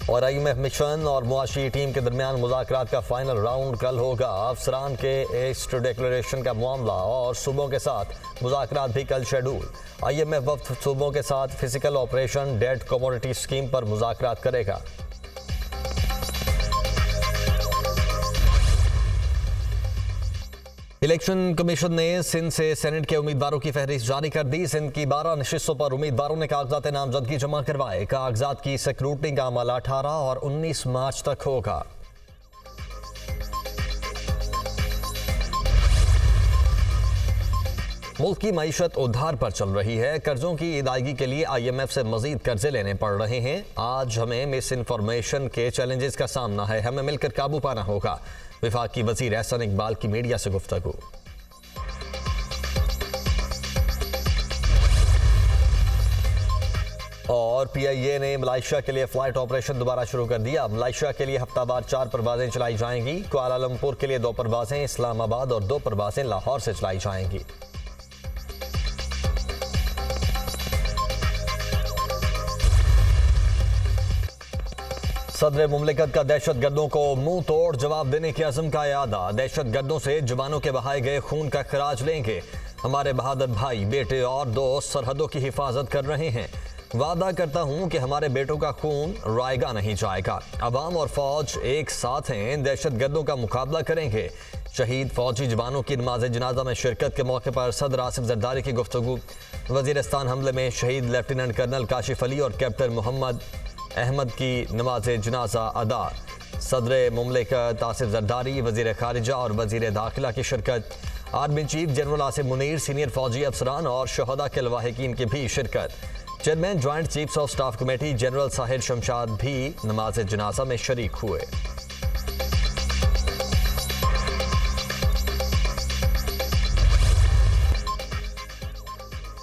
और IMF mission और मुआशी टीम के दरमियान मुज़ाकरात का फाइनल राउंड कल होगा। अफसरान के ईस्ट डिक्लेरेशन का मामला और सूबों के साथ मुज़ाकरात भी कल शेड्यूल। IMF वफ्द सूबों के साथ physical operation date commodity scheme पर मुज़ाकरात करेगा। इलेक्शन कमीशन ने सिंध से सेनेट के उम्मीदवारों की फहरिस्त जारी कर दी। सिंध की 12 नशिस्तों पर उम्मीदवारों ने कागजात नामजदगी जमा करवाए। कागजात की स्क्रूटनी का अमल 18 और 19 मार्च तक होगा। मुल्क की मईशत उधार पर चल रही है। कर्जों की अदायगी के लिए IMF से मजीद कर्जे लेने पड़ रहे हैं। आज हमें मिस इन्फॉर्मेशन के चैलेंजेस का सामना है, हमें मिलकर काबू पाना होगा। विफाक की वजीर एहसन इकबाल की मीडिया से गुफ्तगू। और PIA ने मलेशिया के लिए फ्लाइट ऑपरेशन दोबारा शुरू कर दिया। मलेशिया के लिए हफ्तावार 4 परवाजें चलाई जाएंगी। कुआलालंपुर के लिए 2 परवाजें, इस्लामाबाद और 2 परवाजें लाहौर से चलाई जाएंगी। सदर मुमलिकत का दहशत गर्दों को मुंह तोड़ जवाब देने की अज़म का इरादा। दहशत गर्दों से जवानों के बहाए गए खून का खराज लेंगे। हमारे बहादुर भाई, बेटे और दोस्त सरहदों की हिफाजत कर रहे हैं। वादा करता हूं कि हमारे बेटों का खून रायगा नहीं जाएगा। अवाम और फौज एक साथ हैं, दहशत गर्दों का मुकाबला करेंगे। शहीद फौजी जवानों की नमाज जनाजा में शिरकत के मौके पर सदर आसिफ जरदारी की गुफ्तगू। वजीरिस्तान हमले में शहीद लेफ्टिनेंट कर्नल काशिफ अली और कैप्टन मोहम्मद अहमद की नमाज जनाजा अदा। सदर मुमलिकत आसिफ जरदारी, वजीर खारिजा और वजीर दाखिला की शिरकत। Army chief general Asif Munir, senior फौजी अफसरान और शहदा के लवाहिकीन की भी शिरकत। Chairman joint chiefs of staff committee general Sahir Shamshad भी नमाज जनाजा में शरीक हुए।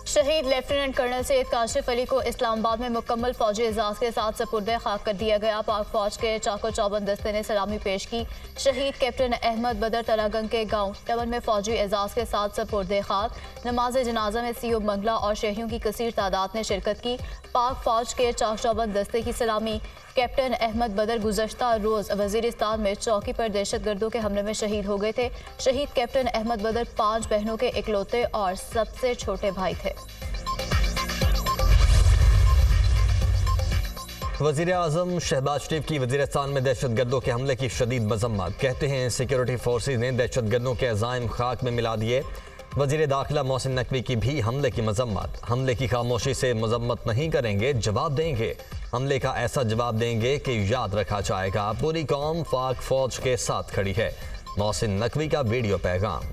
शहीद लेफ्टिनेंट कर्नल सैयद काशिफ अली को इस्लामाबाद में मुकम्मल फौजी एजाज के साथ सपुर्दे खाक कर दिया गया। पाक फौज के चाको चौबंद दस्ते ने सलामी पेश की। शहीद कैप्टन अहमद बदर तलागंग के गांव टमन में फौजी एजाज के साथ सपुर्दे खाक। नमाज जनाजा में CO मंगला और शहरियों की कसीर तादाद ने शिरकत की। पाक फौज के चाक चौबंद दस्ते की सलामी। कैप्टन अहमद बदर गुज़श्ता रोज़ वज़ीरिस्तान में चौकी पर दहशतगर्दों के हमले में शहीद हो गए थे। शहीद कैप्टन अहमद बदर 5 बहनों के इकलौते और सबसे छोटे भाई थे। वज़ीर आज़म शहबाज शरीफ की वज़ीरिस्तान में दहशतगर्दों के हमले की शदीद मज़म्मत। कहते हैं सिक्योरिटी फोर्सेज ने दहशतगर्दों के अज़ाइम खाक में मिला दिए। वज़ीर दाखिला मोहसिन नकवी की भी हमले की मज़म्मत। हमले की खामोशी से मज़म्मत नहीं करेंगे, जवाब देंगे। हमले का ऐसा जवाब देंगे कि याद रखा जाएगा। पूरी कौम पाक फौज के साथ खड़ी है। मोहसिन नकवी का वीडियो पैगाम।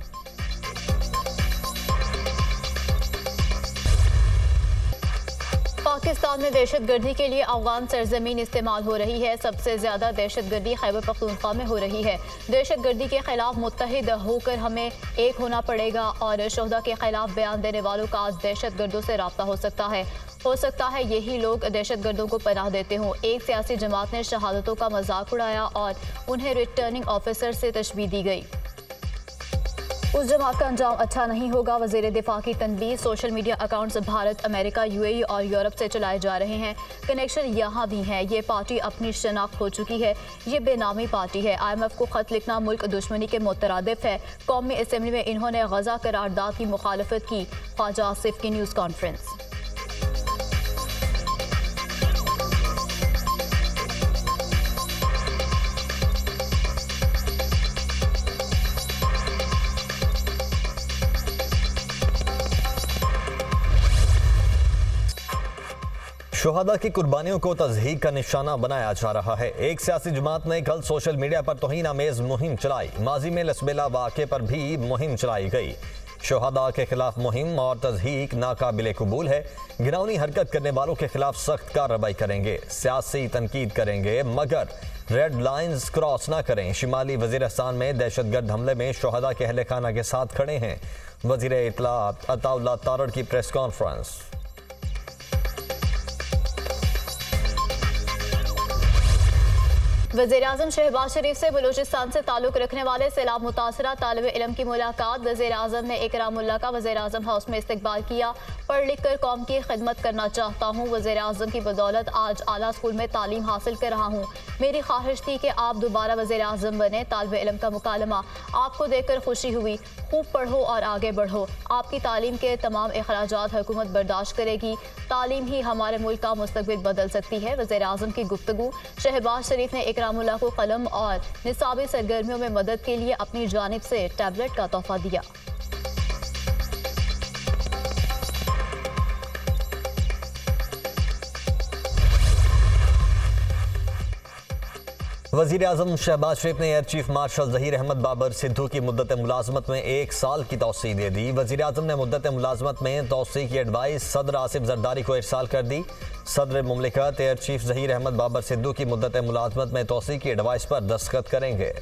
पाकिस्तान में दहशतगर्दी के लिए अफगान सरजमीन इस्तेमाल हो रही है। सबसे ज्यादा दहशतगर्दी खैबर पख्तूनख्वा में हो रही है। दहशतगर्दी के खिलाफ मुत्तहिद होकर हमें एक होना पड़ेगा और शोहदा के खिलाफ बयान देने वालों का आज दहशतगर्दों से रब्ता हो सकता है। हो सकता है यही लोग दहशतगर्दों को पनाह देते हों। एक सियासी जमात ने शहादतों का मजाक उड़ाया और उन्हें रिटर्निंग ऑफिसर से तशबीह दी गई। उस जमात का अंजाम अच्छा नहीं होगा। वज़ीर दिफा की तनबीह। Social media accounts Bharat, America, UAE और यूरोप से चलाए जा रहे हैं। कनेक्शन यहाँ भी हैं। ये पार्टी अपनी शनाख्त हो चुकी है। ये बेनामी पार्टी है। IMF को खत लिखना मुल्क दुश्मनी के मुतरादिफ है। कौमी असम्बली में इन्होंने गजा करारदाद की मुखालफत की। ख्वाजा आसिफ की न्यूज़ कॉन्फ्रेंस। शुहदा की कुर्बानियों को तज़हीक का निशाना बनाया जा रहा है। एक सियासी जमात ने कल सोशल मीडिया पर तौहीन आमेज मुहिम चलाई। माजी में लसबेला वाक़े पर भी मुहिम चलाई गई। शुहदा के खिलाफ मुहिम और तज़हीक नाकाबिले कबूल है। घिनौनी हरकत करने वालों के खिलाफ सख्त कार्रवाई करेंगे। सियासी तनकीद करेंगे मगर रेड लाइन्स क्रॉस ना करें। शिमाली वज़ीरिस्तान में दहशतगर्द हमले में शुहदा के अहले खाना के साथ खड़े हैं। वज़ीर इत्तलात अताउल्लाह तारड़ की प्रेस कॉन्फ्रेंस। वज़ीर-ए-आज़म शहबाज शरीफ से बलूचिस्तान से ताल्लुक़ रखने वाले सैलाब मुतासरा तालिब इल्म की मुलाकात। वज़ीर-ए-आज़म ने इकरामुल्लाह का वज़ीर-ए-आज़म हाउस में इस्तकबाल किया। पढ़ लिख कर कौम की खिदमत करना चाहता हूँ। वज़ीर-ए-आज़म की बदौलत आज आला स्कूल में तालीम हासिल कर रहा हूँ। मेरी ख्वाहिश थी कि आप दोबारा वज़ीर-ए-आज़म बने। तालिब इल्म का मुकालमा, आपको देखकर खुशी हुई। खूब पढ़ो और आगे बढ़ो। आपकी तालीम के तमाम अखराजात हुकूमत बर्दाश्त करेगी। तालीम ही हमारे मुल्क का मुस्तकबिल बदल सकती है। वज़ीर-ए-आज़म की गुफ्तगू। शहबाज शरीफ ने इकरामुल्लाह को कलम और निसाबी सरगर्मियों में मदद के लिए अपनी जानिब से टैबलेट का तोहफा दिया। वज़ीर-ए-आज़म शहबाज शरीफ ने air chief marshal Zaheer Ahmed Babar Sidhu की मुद्दत मुलाजमत में 1 साल की तौसीह दे दी। वज़ीर-ए-आज़म ने मुद्दत मुलाजमत में तौसीह की एडवाइस सदर आसिफ जरदारी को इरसाल कर दी। सदर मुमलिकत एयर चीफ ज़हीर अहमद बाबर सिद्धू की मुद्दत मुलाजमत में तौसीह की एडवाइस पर दस्तखत करेंगे।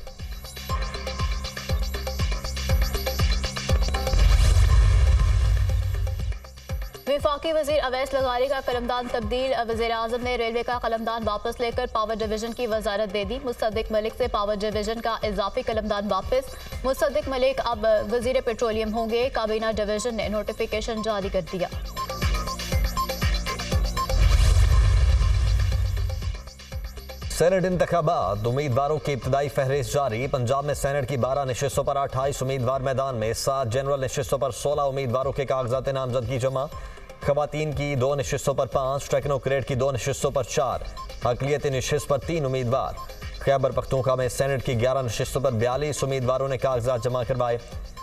वफाकी वज़ीर अवैस लगारी का कलमदान तब्दील। वज़ीर-ए-आज़म ने रेलवे का कलमदान वापस लेकर पावर डिवीजन की वजारत दे दी। मुस्तदिक मलिक से पावर डिवीजन का इजाफी कलमदान वापस। मुस्तदिक मलिक अब वज़ीर पेट्रोलियम होंगे। काबीना डिवीजन ने नोटिफिकेशन जारी कर दिया। सेनेट इंतखाबात, उम्मीदवारों की इब्तदाई फहरिस्त जारी। पंजाब में सेनेट की 12 नशिस्तों पर 28 उम्मीदवार मैदान में। 7 जनरल नशिस्तों पर 16 उम्मीदवारों के कागजात नामजदगी जमा। खवातीन की 2 नशिस्तों पर 5, टेक्नोक्रेट की 2 नशिस्तों पर 4, अक़लियती नशिस्त पर 3 उम्मीदवार। खैबर पख्तूनख्वा में सेनेट की 11 नशिस्तों पर 42 उम्मीदवारों ने कागजात जमा करवाए।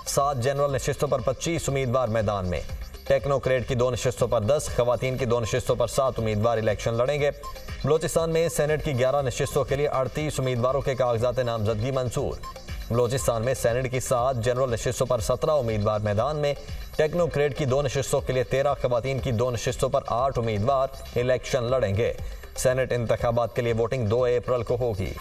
7 जनरल नशिस्तों पर 25 उम्मीदवार मैदान में। टेक्नोक्रेट की 2 नशिस्तों पर 10, खवातीन की 2 नशिस्तों पर 7 उम्मीदवार इलेक्शन लड़ेंगे। बलोचिस्तान में सेनेट की 11 नशिस्तों के लिए 38 उम्मीदवारों के कागजात नामजदगी मंजूर। बलोचिस्तान में सेनेट की 7 जनरल नशिस्तों पर 17 उम्मीदवार मैदान में। टेक्नोक्रेट की 2 नशिस्तों के लिए 13, खवातीन की 2 नशिस्तों पर 8 उम्मीदवार इलेक्शन लड़ेंगे। सेनेट इंतखाबात के लिए वोटिंग 2 अप्रैल को होगी।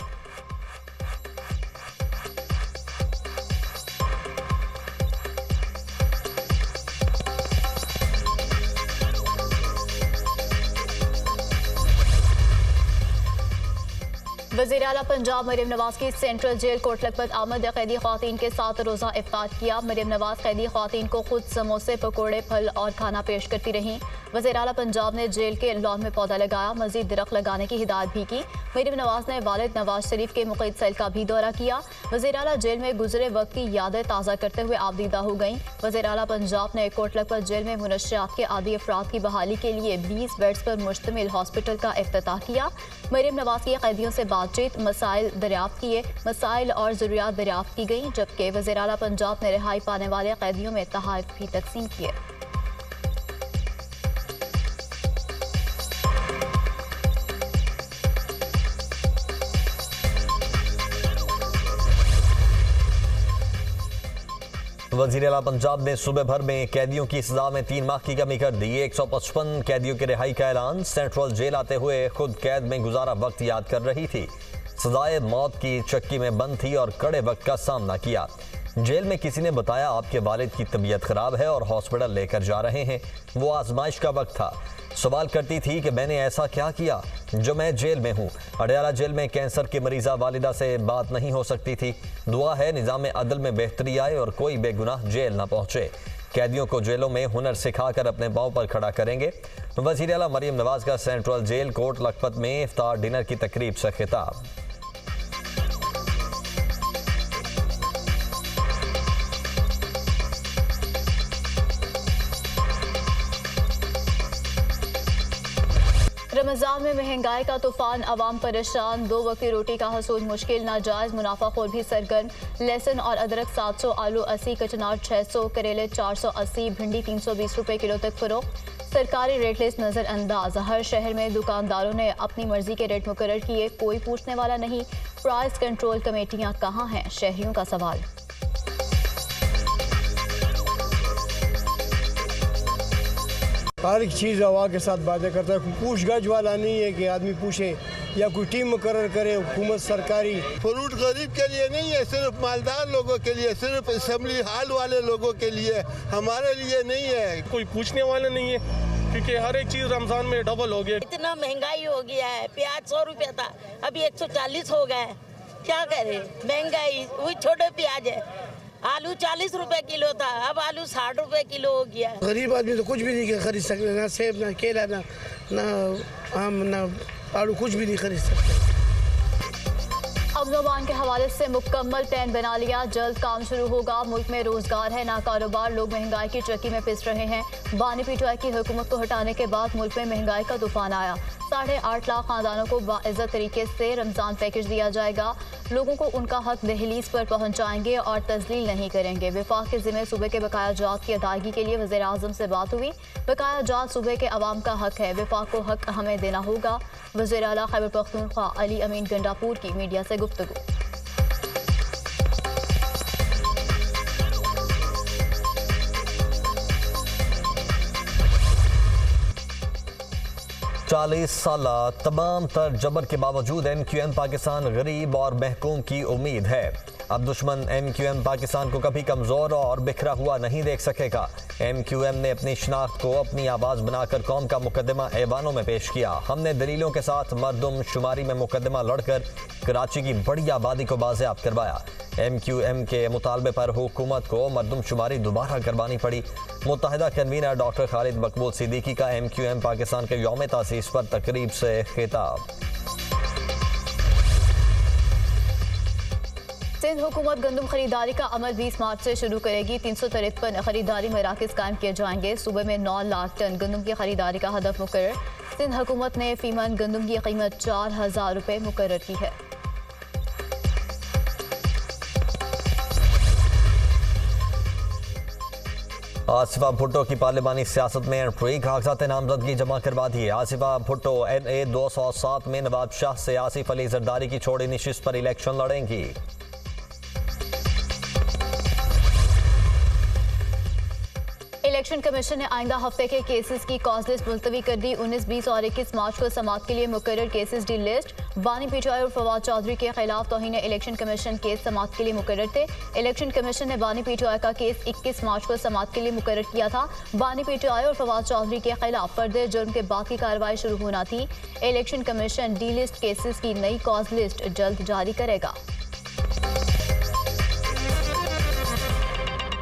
वज़ीर आला पंजाब मरियम नवाज की सेंट्रल जेल कोट लखपत आमद। कैदी ख्वातीन के साथ रोज़ा इफ्तार किया। मरियम नवाज कैदी ख्वातीन को खुद समोसे, पकौड़े, फल और खाना पेश करती रहीं। वज़ीर आला पंजाब ने जेल के लॉन में पौधा लगाया। मजीद दरख्त लगाने की हिदायत भी की। मरियम नवाज ने वालिद नवाज शरीफ के मुक़ीद सेल का भी दौरा किया। वज़ीर आला जेल में गुजरे वक्त की यादें ताज़ा करते हुए आबदीदा हो गईं। वज़ीर आला पंजाब ने कोट लखपत जेल में मुनशियात के आदी अफराद की बहाली के लिए 20 बेड्स पर मुश्तमिल हॉस्पिटल का इफ्तिताह किया। मरियम नवाज की कैदियों से बातचीत, मसाइल दरियाफ्त किए। मसाइल और ज़रूरियात दरियाफ्त की गई, जबकि वज़ीर आला पंजाब ने रिहाई पाने वाले कैदियों में तोहफ़े भी तकसीम किए। वज़ीर आला पंजाब ने सूबे भर में कैदियों की सजा में 3 माह की कमी कर दी। 155 कैदियों की रिहाई का ऐलान। सेंट्रल जेल आते हुए खुद कैद में गुजारा वक्त याद कर रही थी। सजाए मौत की चक्की में बंद थी और कड़े वक्त का सामना किया। जेल में किसी ने बताया आपके वालिद की तबीयत खराब है और हॉस्पिटल लेकर जा रहे हैं। वो आजमाइश का वक्त था। सवाल करती थी कि मैंने ऐसा क्या किया जो मैं जेल में हूँ। अडयाला जेल में कैंसर की मरीजा वालिदा से बात नहीं हो सकती थी। दुआ है निज़ाम अदल में बेहतरी आए और कोई बेगुनाह जेल न पहुँचे। कैदियों को जेलों में हुनर सिखाकर अपने पाँव पर खड़ा करेंगे। वज़ीर आला मरियम नवाज का सेंट्रल जेल कोट लखपत में इफ्तार डिनर की तकरीब से खिताब। रमज़ान में महंगाई का तूफान, अवाम परेशान। 2 वक्त की रोटी का हसूल मुश्किल, नाजायज़ मुनाफाखोर भी सरगर्म। लहसुन और अदरक 700, आलू 80, कचनार 600, करेले 480, भिंडी 320 रुपये किलो तक फरोख्त। सरकारी रेट लिस्ट नज़रअंदाज। हर शहर में दुकानदारों ने अपनी मर्जी के रेट मुकर्रर किए, कोई पूछने वाला नहीं। प्राइस कंट्रोल कमेटियाँ कहाँ हैं, शहरियों का सवाल। हर एक चीज़ हवा के साथ बातें करता है। पूछ गछ वाला नहीं है कि आदमी पूछे या कोई टीम मुकर्रर करे हुकूमत सरकारी। फ्रूट गरीब के लिए नहीं है, सिर्फ मालदार लोगों के लिए, सिर्फ असेंबली हाल वाले लोगों के लिए, हमारे लिए नहीं है। कोई पूछने वाला नहीं है। क्योंकि हर एक चीज़ रमज़ान में डबल हो गया। इतना महंगाई हो गया है, प्याज 100 रुपया था, अभी 140 हो गया है। क्या करे, महंगाई, वही छोटे प्याज है। आलू 40 रुपए किलो था, अब आलू 60 रुपए किलो हो गया है। गरीब आदमी तो कुछ भी नहीं खरीद सकते, ना सेब, ना केला, ना आम, ना आलू, कुछ भी नहीं खरीद सकते। अमन अमान के हवाले से मुकम्मल प्लान बना लिया, जल्द काम शुरू होगा। मुल्क में रोजगार है ना कारोबार, लोग महंगाई की चक्की में पिस रहे हैं। बानी पीटीआई की हुकूमत को हटाने के बाद मुल्क में महंगाई का तूफान आया। 8.5 लाख खानदानों को बाइज्जत तरीके से रमजान पैकेज दिया जाएगा। लोगों को उनका हक दहलीज पर पहुंचाएंगे और तजलील नहीं करेंगे। विफाक के जिम्मे सूबे के बकाया जात की अदायगी के लिए वज़ीर आज़म से बात हुई। बकाया जात सूबे के अवाम का हक है, विफाक को हक हमें देना होगा। वज़ीर आला खैबर पख्तूनख्वा अली अमीन गंडापुर की मीडिया से गुफ्तगू। चालीस साल तमाम तर जबर के बावजूद MQM पाकिस्तान गरीब और महकूम की उम्मीद है। अब दुश्मन MQM पाकिस्तान को कभी कमज़ोर और बिखरा हुआ नहीं देख सकेगा। MQM ने अपनी शनाख्त को अपनी आवाज़ बनाकर कौम का मुकदमा ऐवानों में पेश किया। हमने दलीलों के साथ मरदम शुमारी में मुकदमा लड़कर कराची की बड़ी आबादी को बाज़ेयाब करवाया। MQM के मुतालबे पर हुकूमत को मरदम शुमारी दोबारा करवानी पड़ी। मुत्तहिदा कन्वीनर डॉक्टर खालिद मकबूल सिद्दीकी का MQM पाकिस्तान के यौम तासीस पर तकरीब से खिताब। सिंध हुकूमत गंदम खरीदारी का अमल 20 मार्च से शुरू करेगी। 353 खरीदारी मराकज़ कायम किए जाएंगे। सूबे में 9 लाख टन गंदम की खरीदारी का हदफ मुकर्रर। सिंध हुकूमत ने फीमन गंदम की कीमत 4000 रुपये मुकर्रर की है। आसिफा भुट्टो की पार्लिमानी सियासत में एंट्री, कागजात नामजदगी जमा करवा दिए। आसिफा भुट्टो NA 207 में नवाब शाह से आसिफ अली जरदारी की छोड़ी नशिस्त पर इलेक्शन लड़ेंगी। इलेक्शन कमीशन ने आइंदा हफ्ते के केसेस की कॉज लिस्ट मुलतवी कर दी। 19, 20 और 21 मार्च को समाअत के लिए मुकर्रर केसेस डी लिस्ट। बानी पीटीआई और फवाद चौधरी के खिलाफ तौहीन इलेक्शन कमीशन केस समाअत के लिए मुकर्रर थे। इलेक्शन कमीशन ने बानी पीटीआई का केस 21 मार्च को समाअत के लिए मुकर्रर किया था। बानी पीटीआई और फवाद चौधरी के खिलाफ फर्द जुर्म के बाद की कार्रवाई शुरू होना थी। Election commission D list cases की नई कॉज लिस्ट जल्द जारी करेगा।